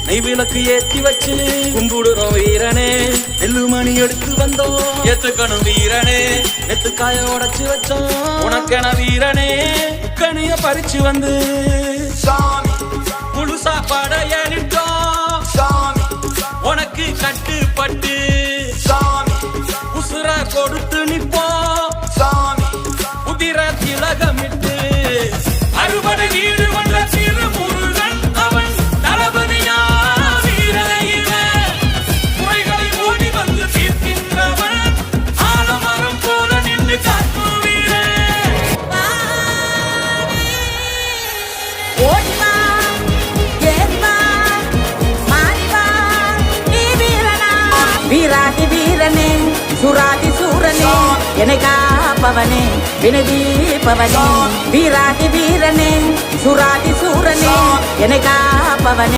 நெய் விளக்கு ஏத்தி வச்சு கும்பிடுறோம் வீரனே. நெல்லுமணி எடுத்து வந்தோம் ஏத்துக்கணும் வீரனே. நெத்துக்காய உடைச்சு வச்சோம் உனக்கென வீரனே. கனிய பறிச்சு வந்து சாமி முழு சாப்பாட ஏறிட்டோம் சாமி. உனக்கு கட்டுப்பட்டு சாமி உசுர கொடுத்து நிப்போம் சாமி. உதிர திலகமிட்டு அறுபடை வீடு கொண்ட திருமுருகன் அவன் தளபதியா வீரன். குறைகளை ஓடி வந்து தீர்க்கின்றவன் ஆலமரம் போல நின்று காக்கும் வீரன். ஓடிவா ஏறிவா மாறிவா நீ வீரனா. வீராதி வீரனே சுராதி சூரனே என்னை காப்பவனே வினதீப்பவனே. வீராதி வீரனே சுராதி சூரனே என்னை காப்பவனே.